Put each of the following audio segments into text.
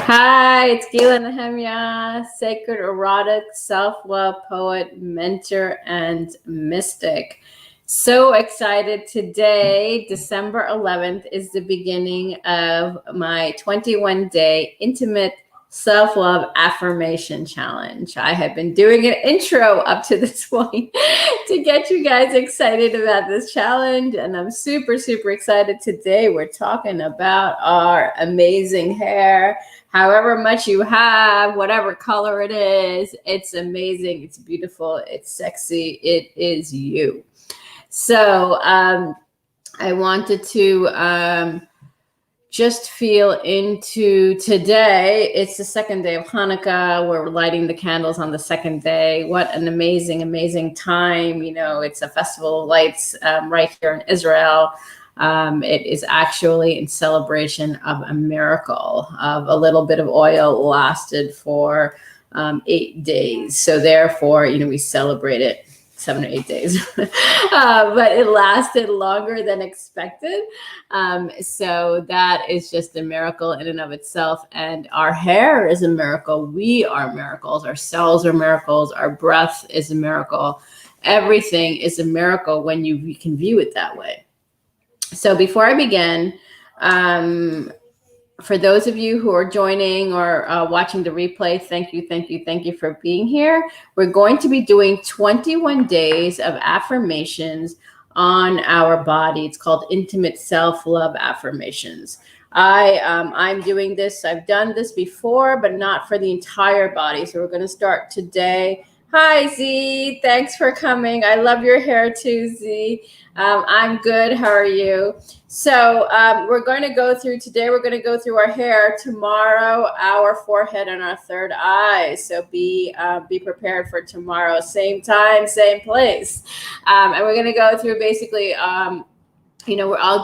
Hi, it's Gila Nehemiah, sacred erotic self-love poet, mentor, and mystic. So excited today. December 11th is the beginning of my 21-day Intimate Self-Love Affirmation Challenge. I have been doing an intro up to this point to get you guys excited about this challenge, and I'm super, super excited today. We're talking about our amazing hair. However much you have, whatever color it is, it's amazing, it's beautiful, it's sexy, it is you. So I wanted to just feel into today. It's the second day of Hanukkah. We're lighting the candles on the second day. What an amazing, amazing time. You know, it's a festival of lights right here in Israel. It is actually in celebration of a miracle of a little bit of oil lasted for 8 days. So therefore, you know, we celebrate it 7 or 8 days, but it lasted longer than expected. So that is just a miracle in and of itself. And our hair is a miracle. We are miracles. Our cells are miracles. Our breath is a miracle. Everything is a miracle when you can view it that way. So before I begin, for those of you who are joining or watching the replay, thank you for being here. We're going to be doing 21 days of affirmations on our body. It's called Intimate Self-Love Affirmations. I'm doing this. I've done this before, but not for the entire body. So we're going to start today. Hi, Z. Thanks for coming. I love your hair too, Z. I'm good. How are you? So we're going to go through today. We're going to go through our hair. Tomorrow, our forehead and our third eye. So be prepared for tomorrow. Same time, same place. And we're going to go through basically, I'll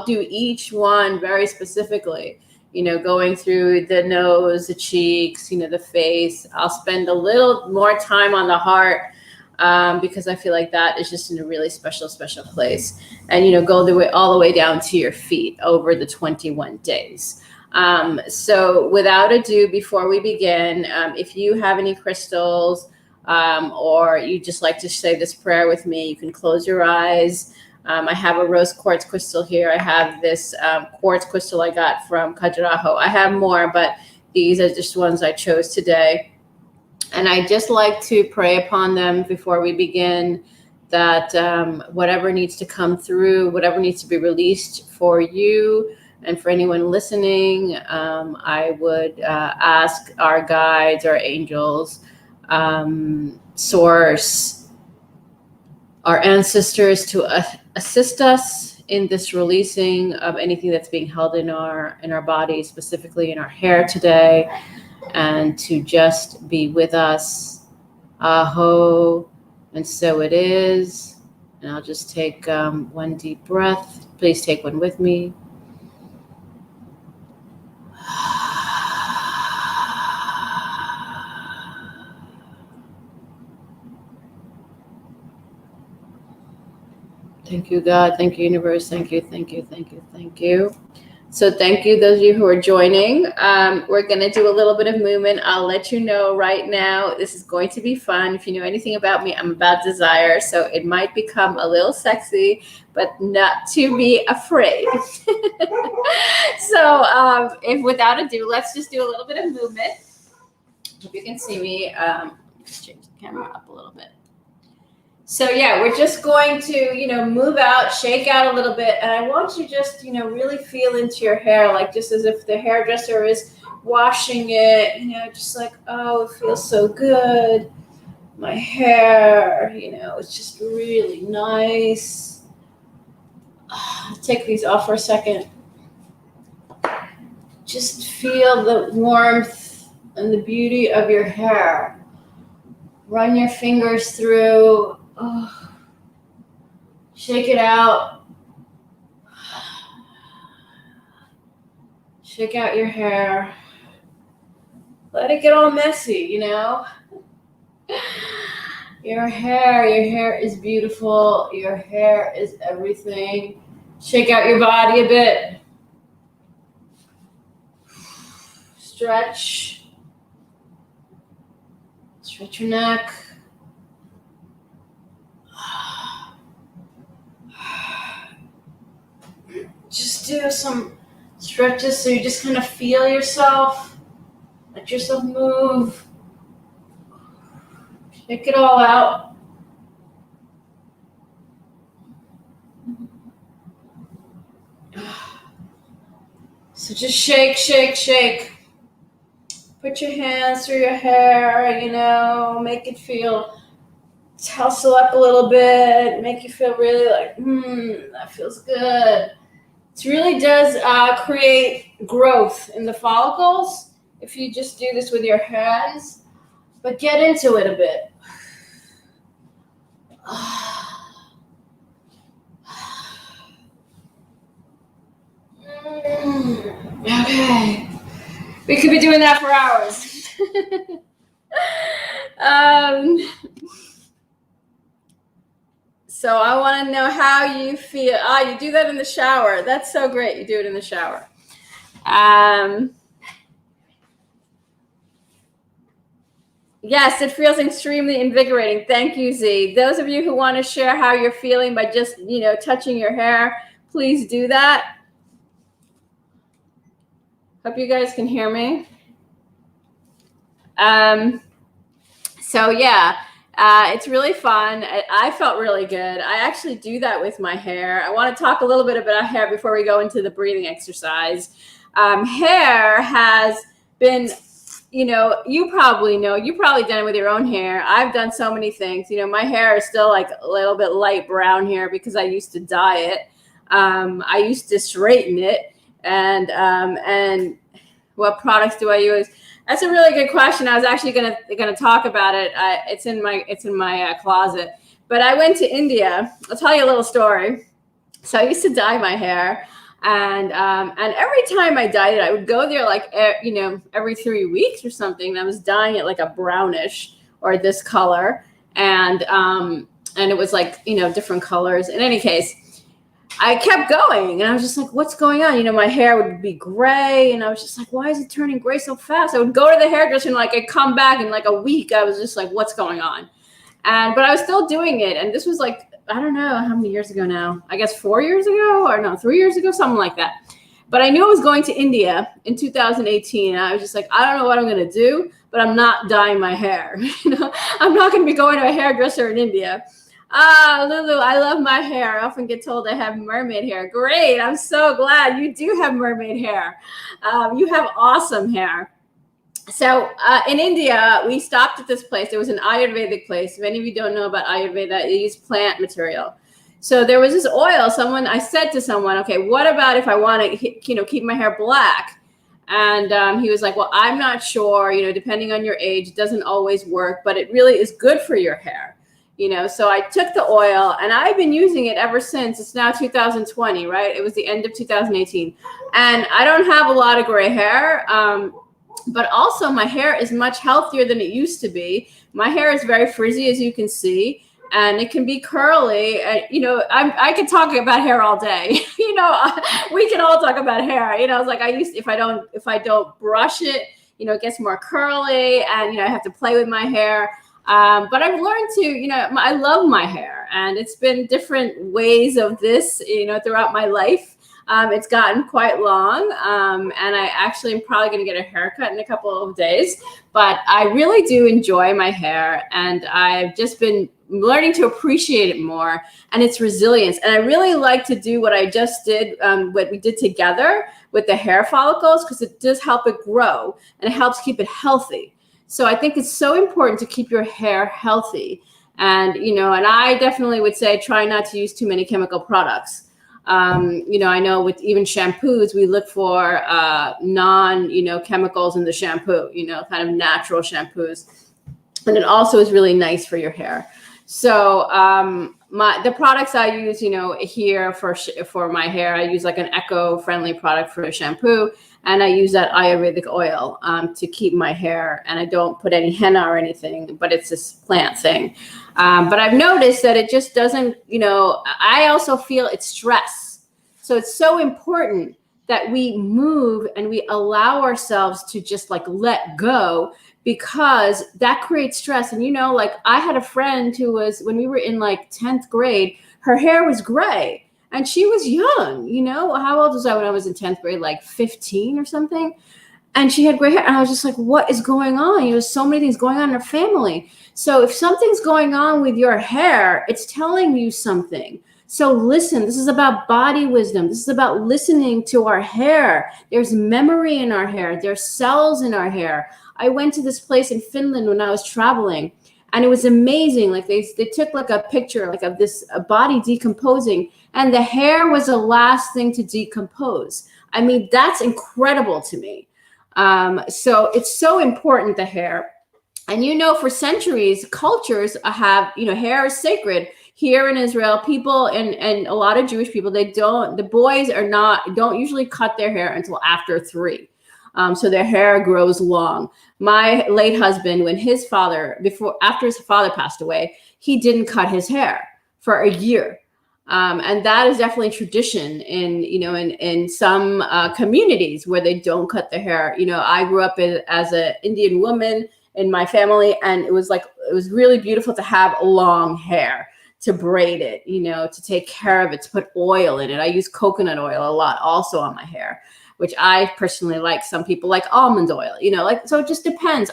do each one very specifically. You know, going through the nose, the cheeks, the face. I'll spend a little more time on the heart because I feel like that is just in a really special place. And, go all the way down to your feet over the 21 days. So without ado, before we begin, if you have any crystals or you just like to say this prayer with me, you can close your eyes. I have a rose quartz crystal here. I have this quartz crystal I got from Khajuraho. I have more, but these are just ones I chose today. And I just like to pray upon them before we begin that whatever needs to come through, whatever needs to be released for you and for anyone listening, I would ask our guides, our angels, source, our ancestors to assist us in this releasing of anything that's being held in our body, specifically in our hair today, and to just be with us. Aho, and so it is. And I'll just take one deep breath. Please take one with me. Thank you, God. Thank you, universe. Thank you. So thank you, those of you who are joining. We're going to do a little bit of movement. I'll let you know right now. This is going to be fun. If you know anything about me, I'm about desire. So it might become a little sexy, but not to be afraid. So if without ado, let's just do a little bit of movement. Hope you can see me. Just change the camera up a little bit. So yeah, we're just going to, move out, shake out a little bit. And I want you just, really feel into your hair, like just as if the hairdresser is washing it, just like, oh, it feels so good. My hair, it's just really nice. Take these off for a second. Just feel the warmth and the beauty of your hair. Run your fingers through. Oh, shake it out. Shake out your hair. Let it get all messy, Your hair is beautiful. Your hair is everything. Shake out your body a bit. stretch. Stretch your neck. Just do some stretches so you just kind of feel yourself. Let yourself move. Shake it all out. So just shake, shake, shake. Put your hands through your hair, make it feel, tussle up a little bit, make you feel really like, that feels good. It really does create growth in the follicles if you just do this with your hands, but get into it a bit. Okay. We could be doing that for hours. So I want to know how you feel. You do that in the shower. That's so great. You do it in the shower. Yes, it feels extremely invigorating. Thank you, Z. Those of you who want to share how you're feeling by just, touching your hair, please do that. Hope you guys can hear me. So yeah, it's really fun. I felt really good. I actually do that with my hair. I want to talk a little bit about hair before we go into the breathing exercise. Hair has been, you probably know, you've probably done it with your own hair. I've done so many things. My hair is still like a little bit light brown here because I used to dye it. I used to straighten it. And what products do I use? That's a really good question. I was actually gonna talk about it. It's in my closet. But I went to India. I'll tell you a little story. So I used to dye my hair, and every time I dyed it, I would go there like every 3 weeks or something. And I was dyeing it like a brownish or this color, and it was like different colors. In any case, I kept going, and I was just like, what's going on? My hair would be gray, and I was just like, why is it turning gray so fast? I would go to the hairdresser, and like I'd come back in like a week. I was just like, what's going on? But I was still doing it, and this was like, I don't know how many years ago now. I guess 4 years ago, or no, 3 years ago, something like that. But I knew I was going to India in 2018, and I was just like, I don't know what I'm going to do, but I'm not dyeing my hair. I'm not going to be going to a hairdresser in India. Lulu, I love my hair. I often get told I have mermaid hair. Great. I'm so glad you do have mermaid hair. You have awesome hair. So in India, we stopped at this place. There was an Ayurvedic place. If any of you don't know about Ayurveda, they use plant material. So there was this oil. I said to someone, okay, what about if I want to, keep my hair black? And he was like, well, I'm not sure, depending on your age, it doesn't always work, but it really is good for your hair. So I took the oil, and I've been using it ever since. It's now 2020, right? It was the end of 2018. And I don't have a lot of gray hair, but also my hair is much healthier than it used to be. My hair is very frizzy, as you can see, and it can be curly. I could talk about hair all day. We can all talk about hair. It's like if I don't brush it, it gets more curly, and, I have to play with my hair. But I've learned to, I love my hair, and it's been different ways of this, throughout my life. It's gotten quite long, and I actually am probably going to get a haircut in a couple of days, but I really do enjoy my hair, and I've just been learning to appreciate it more and its resilience. And I really like to do what I just did, what we did together with the hair follicles, because it does help it grow, and it helps keep it healthy. So I think it's so important to keep your hair healthy. And, and I definitely would say try not to use too many chemical products. I know with even shampoos, we look for chemicals in the shampoo, kind of natural shampoos. And it also is really nice for your hair. So the products I use, here for my hair, I use like an eco-friendly product for a shampoo. And I use that Ayurvedic oil to keep my hair. And I don't put any henna or anything, but it's this plant thing. But I've noticed that it just doesn't, I also feel it's stress. So it's so important that we move and we allow ourselves to just like let go, because that creates stress. And, like I had a friend who was, when we were in like 10th grade, her hair was gray and she was young. How old was I when I was in 10th grade? Like 15 or something. And she had gray hair. And I was just like, what is going on? So many things going on in her family. So if something's going on with your hair, it's telling you something. So listen, this is about body wisdom. This is about listening to our hair. There's memory in our hair. There's cells in our hair. I went to this place in Finland when I was traveling, and it was amazing. Like they took like a picture like of this body decomposing, and the hair was the last thing to decompose. I mean, that's incredible to me. So it's so important, the hair. And for centuries, cultures have, hair is sacred. Here in Israel, people and a lot of Jewish people, the boys don't usually cut their hair until after 3. So their hair grows long. My late husband, after his father passed away, he didn't cut his hair for a year. And that is definitely tradition in some communities where they don't cut their hair. I grew up as an Indian woman in my family, and it was really beautiful to have long hair, to braid it, to take care of it, to put oil in it. I use coconut oil a lot also on my hair, which I personally like. Some people like almond oil, so it just depends.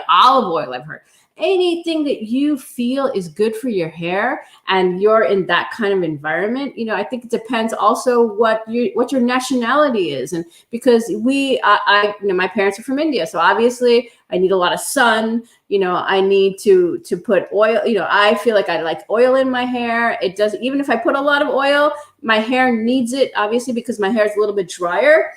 Olive oil, I've heard. Anything that you feel is good for your hair and you're in that kind of environment, I think it depends also what your nationality is. And because my parents are from India, so obviously I need a lot of sun, I need to put oil, I feel like I like oil in my hair. It doesn't, even if I put a lot of oil, my hair needs it, obviously, because my hair is a little bit drier.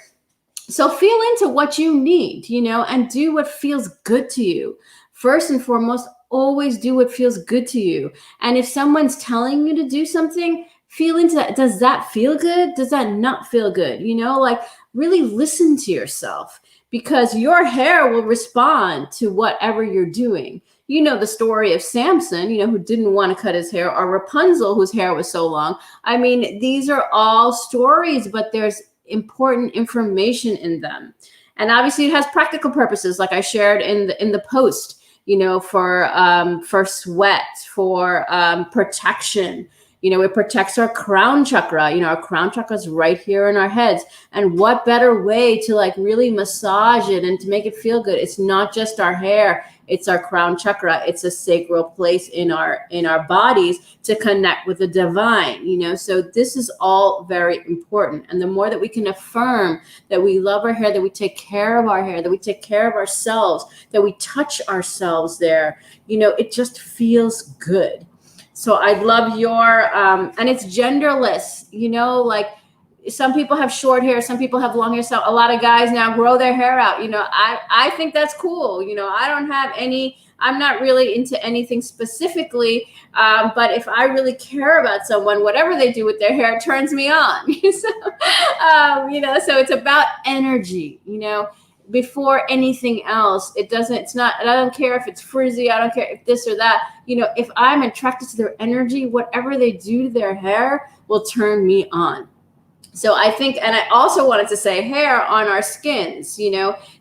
So feel into what you need, and do what feels good to you. First and foremost, always do what feels good to you. And if someone's telling you to do something, feel into that. Does that feel good? Does that not feel good? Really listen to yourself, because your hair will respond to whatever you're doing. The story of Samson, who didn't want to cut his hair, or Rapunzel, whose hair was so long. I mean, these are all stories, but there's important information in them. And obviously it has practical purposes, like I shared in the post, for sweat, for protection. It protects our crown chakra. Our crown chakra is right here in our heads. And what better way to like really massage it and to make it feel good? It's not just our hair. It's our crown chakra. It's a sacral place in our bodies to connect with the divine, so this is all very important. And the more that we can affirm that we love our hair, that we take care of our hair, that we take care of ourselves, that we touch ourselves there, it just feels good. So I love your, and it's genderless, like some people have short hair, some people have long hair. So a lot of guys now grow their hair out. I think that's cool. I don't have I'm not really into anything specifically. But if I really care about someone, whatever they do with their hair turns me on. So it's about energy, before anything else. I don't care if it's frizzy. I don't care if this or that, if I'm attracted to their energy, whatever they do to their hair will turn me on. So I think, and I also wanted to say hair on our skins,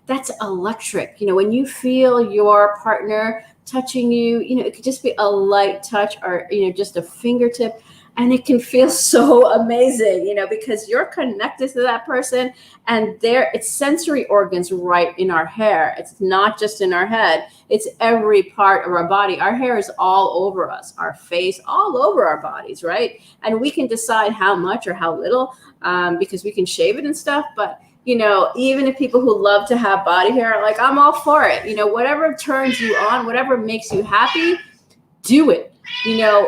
that's electric. When you feel your partner touching you, it could just be a light touch or, just a fingertip. And it can feel so amazing, because you're connected to that person, and it's sensory organs right in our hair. It's not just in our head. It's every part of our body. Our hair is all over us, our face, all over our bodies, right? And we can decide how much or how little, because we can shave it and stuff. But, even if people who love to have body hair, like I'm all for it, whatever turns you on, whatever makes you happy, do it.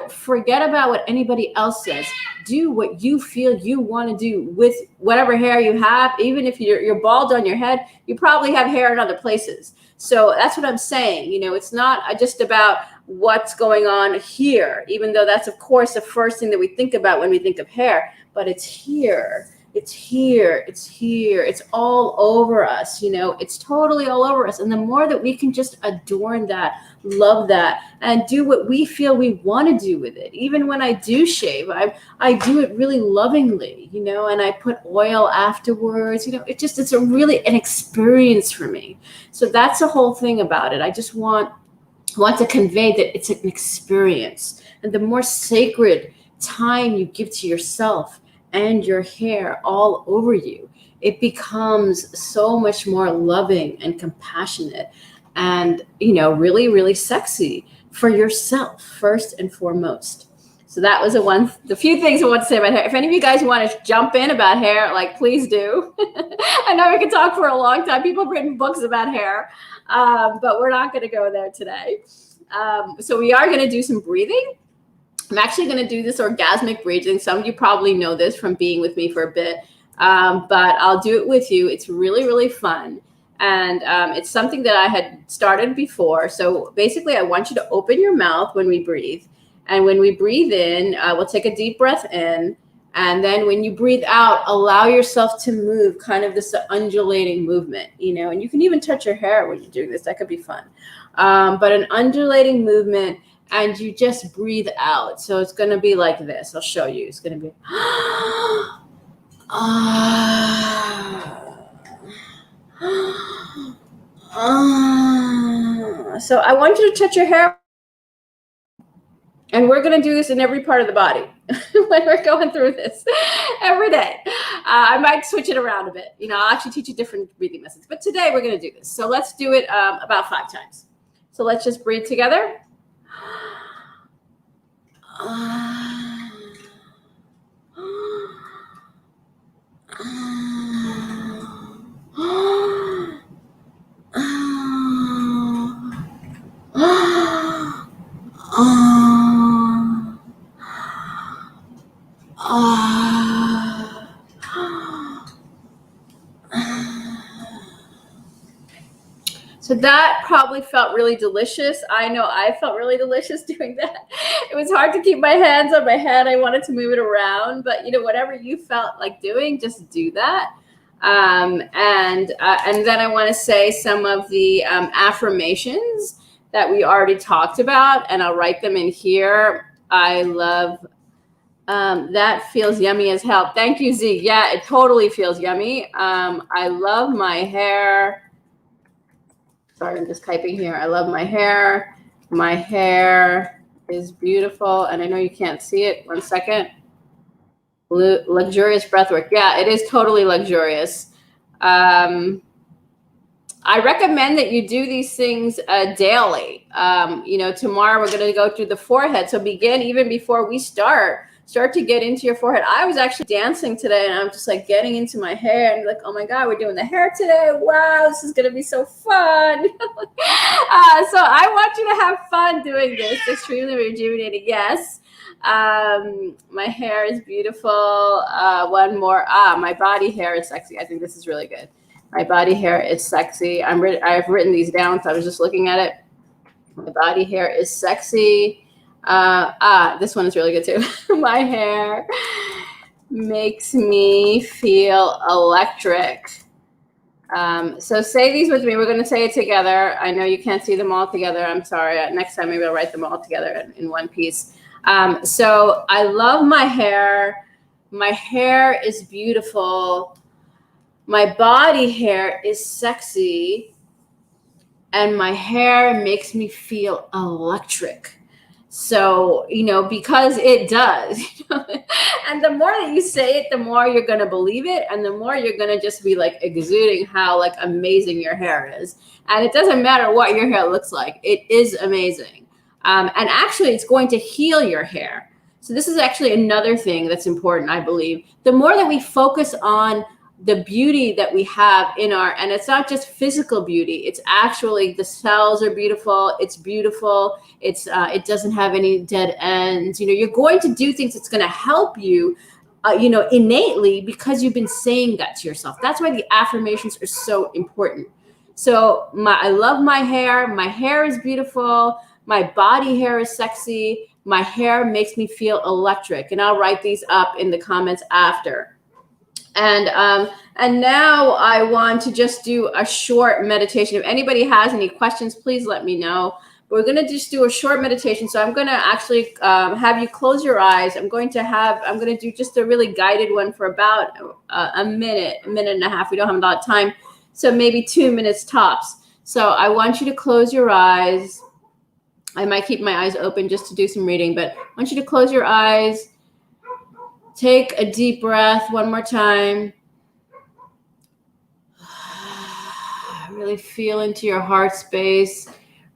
Forget about what anybody else says. Do what you feel you want to do with whatever hair you have. Even if you're bald on your head, you probably have hair in other places. So that's what I'm saying. It's not just about what's going on here, even though that's, of course, the first thing that we think about when we think of hair, but it's here. It's here, it's here, it's all over us, it's totally all over us. And the more that we can just adorn that, love that, and do what we feel we want to do with it. Even when I do shave, I do it really lovingly, and I put oil afterwards. It's a really an experience for me. So that's the whole thing about it. I just want to convey that it's an experience. And the more sacred time you give to yourself and your hair all over you, it becomes so much more loving and compassionate and, really, really sexy for yourself first and foremost. So that was the few things I want to say about hair. If any of you guys want to jump in about hair, please do. I know we can talk for a long time. People have written books about hair, but we're not going to go there today. So we are going to do some breathing. I'm actually going to do this orgasmic breathing. Some of you probably know this from being with me for a bit, but I'll do it with you. It's really, really fun. And it's something that I had started before. So basically, I want you to open your mouth when we breathe. And when we breathe in, we'll take a deep breath in. And then when you breathe out, allow yourself to move, kind of this undulating movement, and you can even touch your hair when you're doing this. That could be fun. But an undulating movement, and you just breathe out. So it's going to be like this. I'll show you. It's going to be. So I want you to touch your hair. And we're going to do this in every part of the body when we're going through this every day. I might switch it around a bit. I'll actually teach you different breathing methods. But today we're going to do this. So let's do it about 5 times. So let's just breathe together. So that probably felt really delicious. I know I felt really delicious doing that. It was hard to keep my hands on my head. I wanted to move it around, but whatever you felt like doing, just do that. And then I want to say some of the affirmations that we already talked about, and I'll write them in here. I love that feels yummy as hell. Thank you, Z. Yeah, it totally feels yummy. I love my hair. Sorry, I'm just typing here. I love my hair. My hair is beautiful. And I know you can't see it. 1 second. Luxurious breathwork. Yeah, it is totally luxurious. I recommend that you do these things daily. Tomorrow we're going to go through the forehead. So begin even before we start to get into your forehead. I was actually dancing today, and I'm just getting into my hair and oh my God, we're doing the hair today. Wow, this is going to be so fun. So I want you to have fun doing this. Extremely rejuvenating. Yes. My hair is beautiful. One more. My body hair is sexy. I think this is really good. My body hair is sexy. I've written these down, so I was just looking at it. My body hair is sexy. This one is really good too. My hair makes me feel electric. So say these with me. We're going to say it together. I know you can't see them all together. I'm sorry. Next time maybe I'll write them all together in one piece. So I love my hair. My hair is beautiful. My body hair is sexy. And my hair makes me feel electric. So, because it does, and the more that you say it, the more you're going to believe it. And the more you're going to just be exuding how amazing your hair is. And it doesn't matter what your hair looks like. It is amazing. And actually it's going to heal your hair. So this is actually another thing that's important, I believe. The more that we focus on the beauty that we have and it's not just physical beauty, it's actually the cells are beautiful. It's beautiful. It doesn't have any dead ends. You're going to do things that's going to help you, innately, because you've been saying that to yourself. That's why the affirmations are so important. So I love my hair. My hair is beautiful. My body hair is sexy. My hair makes me feel electric. And I'll write these up in the comments after. And now I want to just do a short meditation. If anybody has any questions, please let me know. We're going to just do a short meditation. So I'm going to actually have you close your eyes. I'm going to do just a really guided one for about a minute and a half. We don't have a lot of time. So maybe 2 minutes tops. So I want you to close your eyes. I might keep my eyes open just to do some reading, but I want you to close your eyes. Take a deep breath one more time. Really feel into your heart space.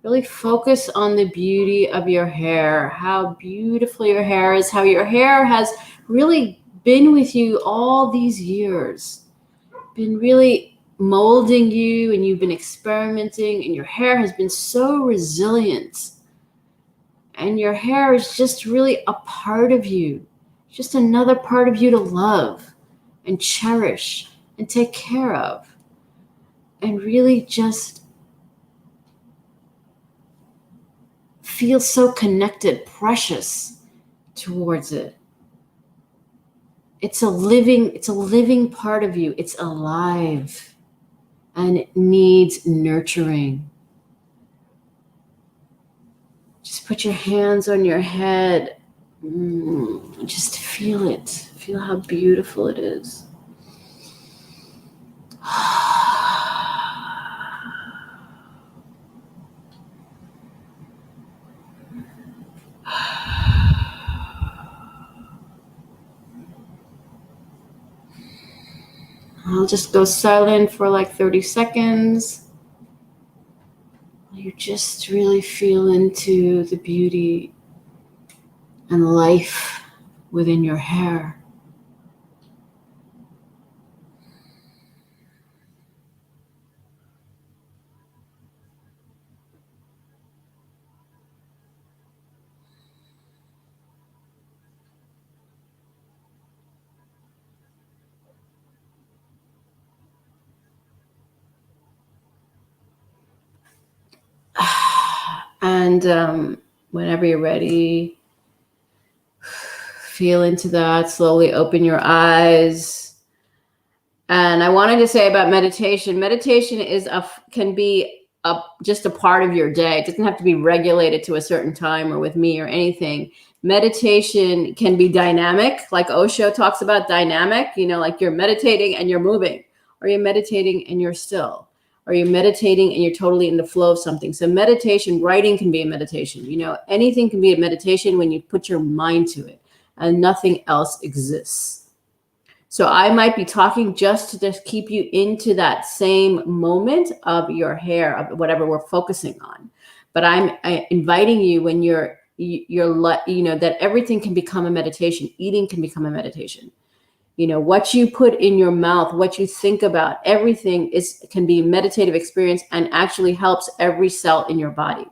Really focus on the beauty of your hair, how beautiful your hair is, how your hair has really been with you all these years, been really molding you, and you've been experimenting, and your hair has been so resilient. And your hair is just really a part of you, just another part of you to love and cherish and take care of. And really just feel so connected, precious towards it. It's a living part of you. It's alive and it needs nurturing. Just put your hands on your head. Just feel it. Feel how beautiful it is. I'll just go silent for like 30 seconds. You just really feel into the beauty and life within your hair. And whenever you're ready, feel into that. Slowly open your eyes. And I wanted to say about meditation. Meditation can be just a part of your day. It doesn't have to be regulated to a certain time or with me or anything. Meditation can be dynamic, like Osho talks about dynamic, like you're meditating and you're moving, or you're meditating and you're still, or you're meditating and you're totally in the flow of something. So meditation, writing can be a meditation. Anything can be a meditation when you put your mind to it and nothing else exists. So I might be talking just to just keep you into that same moment of your hair, of whatever we're focusing on. But I'm inviting you when you're that everything can become a meditation. Eating can become a meditation. What you put in your mouth, what you think about, everything can be a meditative experience and actually helps every cell in your body.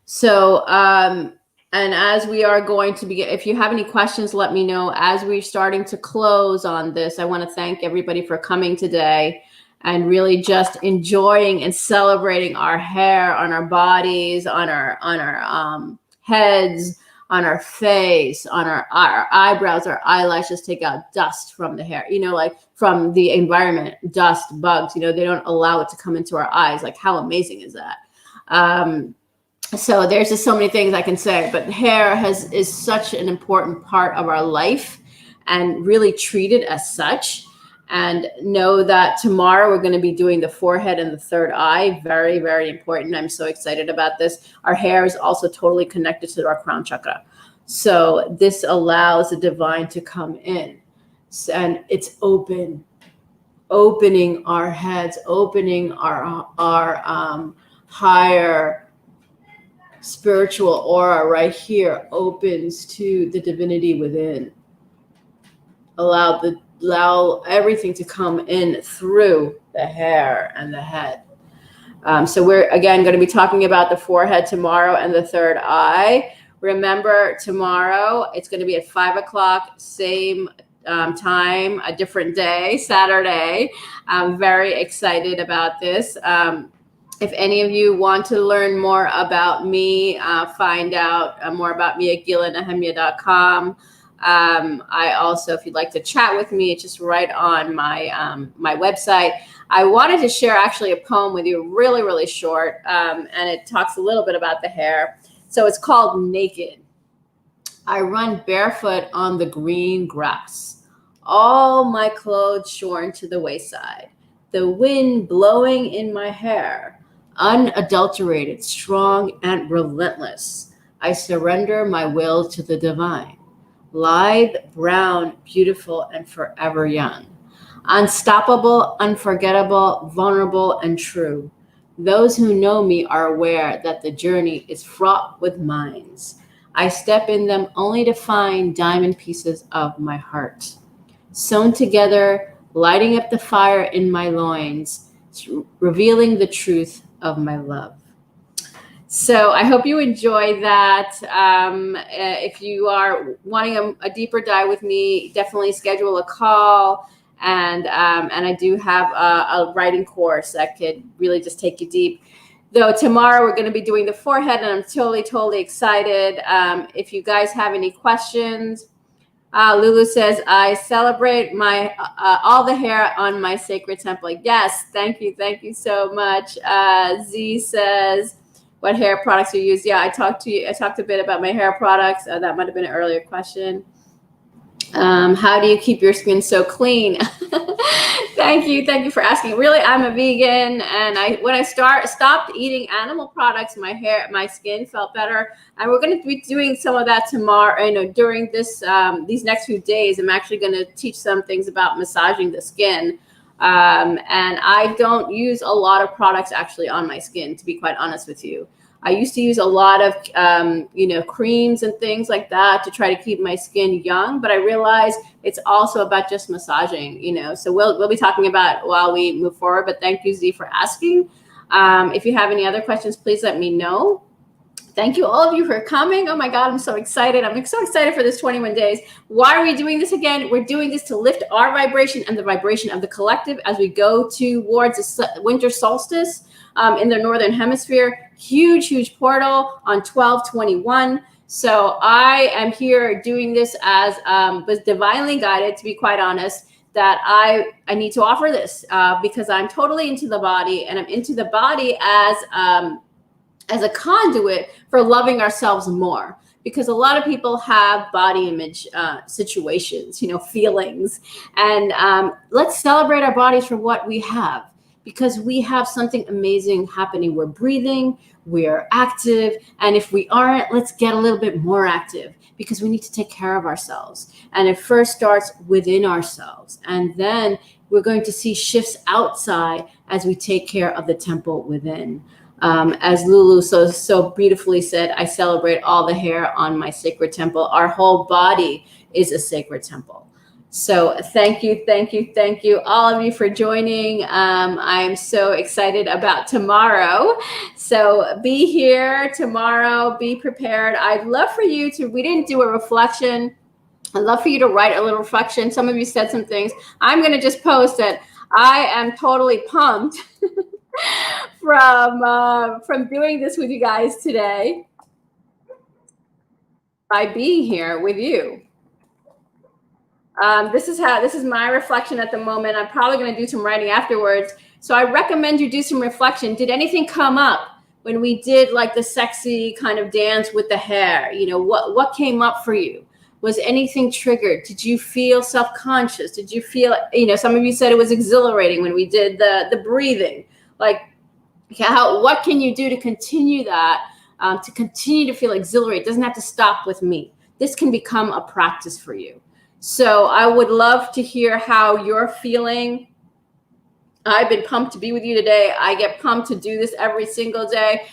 So, and as we are going to begin, if you have any questions, let me know. As we're starting to close on this, I want to thank everybody for coming today and really just enjoying and celebrating our hair on our bodies, on our heads, on our face, on our eyebrows, our eyelashes. Take out dust from the hair, like from the environment, dust, bugs, they don't allow it to come into our eyes. Like, how amazing is that? So there's just so many things I can say, but hair is such an important part of our life, and really treat it as such. And know that tomorrow we're going to be doing the forehead and the third eye. Very, very important. I'm so excited about this. Our hair is also totally connected to our crown chakra. So this allows the divine to come in, and it's opening our heads, opening our higher spiritual aura right here, opens to the divinity within. Allow everything to come in through the hair and the head. So we're again going to be talking about the forehead tomorrow and the third eye. Remember, tomorrow it's going to be at 5:00, same time, a different day, Saturday. I'm very excited about this. If any of you want to learn more about me, find out more about me at gilanahemia.com. I also, if you'd like to chat with me, it's just right on my website. I wanted to share actually a poem with you, really, really short, and it talks a little bit about the hair. So it's called Naked. I run barefoot on the green grass, all my clothes shorn to the wayside, the wind blowing in my hair, unadulterated, strong, and relentless. I surrender my will to the divine, lithe, brown, beautiful, and forever young. Unstoppable, unforgettable, vulnerable, and true. Those who know me are aware that the journey is fraught with mines. I step in them only to find diamond pieces of my heart. Sewn together, lighting up the fire in my loins, revealing the truth of my love. So I hope you enjoy that. If you are wanting a deeper dive with me, definitely schedule a call. And I do have a writing course that could really just take you deep. Though tomorrow we're going to be doing the forehead, and I'm totally excited. If you guys have any questions, Lulu says, I celebrate my all the hair on my sacred temple. Yes, thank you so much. Z says, what hair products you use? Yeah, I talked a bit about my hair products. That might have been an earlier question. How do you keep your skin so clean? Thank you for asking. Really, I'm a vegan, and when I stopped eating animal products, my skin felt better. And we're going to be doing some of that tomorrow. During these next few days, I'm actually going to teach some things about massaging the skin. And I don't use a lot of products actually on my skin, to be quite honest with you. I used to use a lot of, creams and things like that to try to keep my skin young. But I realized it's also about just massaging, So we'll be talking about while we move forward. But thank you, Z, for asking. If you have any other questions, please let me know. Thank you, all of you, for coming. Oh my God, I'm so excited. I'm so excited for this 21 days. Why are we doing this again? We're doing this to lift our vibration and the vibration of the collective as we go towards the winter solstice in the Northern Hemisphere. Huge portal on 12/21. So I am here doing this as was divinely guided, to be quite honest, that I need to offer this because I'm totally into the body, and I'm into the body as a conduit for loving ourselves more. Because a lot of people have body image situations, feelings. And let's celebrate our bodies for what we have, because we have something amazing happening. We're breathing, we're active. And if we aren't, let's get a little bit more active, because we need to take care of ourselves. And it first starts within ourselves. And then we're going to see shifts outside as we take care of the temple within. As Lulu so beautifully said, I celebrate all the hair on my sacred temple. Our whole body is a sacred temple. So thank you, all of you, for joining. I'm so excited about tomorrow. So be here tomorrow. Be prepared. I'd love for you to, we didn't do a reflection. I'd love for you to write a little reflection. Some of you said some things. I'm going to just post that I am totally pumped from doing this with you guys today, by being here with you. This is my reflection at the moment. I'm probably going to do some writing afterwards. So I recommend you do some reflection. Did anything come up when we did like the sexy kind of dance with the hair? What came up for you? Was anything triggered? Did you feel self-conscious? Did you feel, some of you said it was exhilarating when we did the breathing. Like, what can you do to continue that, to continue to feel exhilarated? It doesn't have to stop with me. This can become a practice for you. So I would love to hear how you're feeling. I've been pumped to be with you today. I get pumped to do this every single day,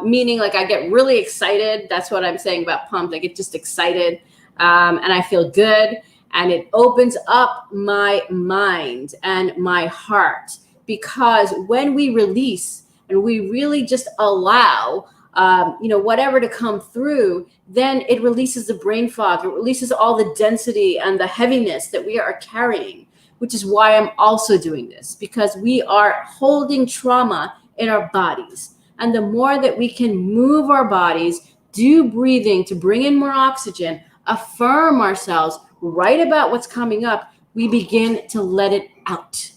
meaning like I get really excited. That's what I'm saying about pumped. I get just excited and I feel good, and it opens up my mind and my heart, because when we release and we really just allow whatever to come through, then it releases the brain fog. It releases all the density and the heaviness that we are carrying, which is why I'm also doing this, because we are holding trauma in our bodies. And the more that we can move our bodies, do breathing to bring in more oxygen, affirm ourselves, write about what's coming up, we begin to let it out.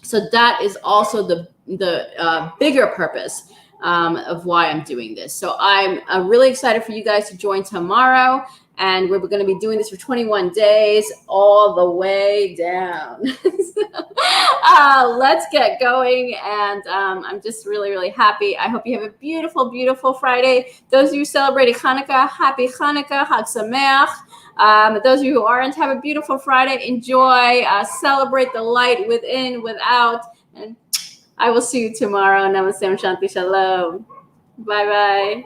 So that is also the bigger purpose of why I'm doing this. So I'm really excited for you guys to join tomorrow. And we're going to be doing this for 21 days all the way down. Let's get going. And I'm just really, really happy. I hope you have a beautiful, beautiful Friday. Those of you celebrating Hanukkah, happy Hanukkah, Chag Sameach. Those of you who aren't, have a beautiful Friday. Enjoy, celebrate the light within, without. And I will see you tomorrow. Namaste, Shanti, Shalom. Bye-bye.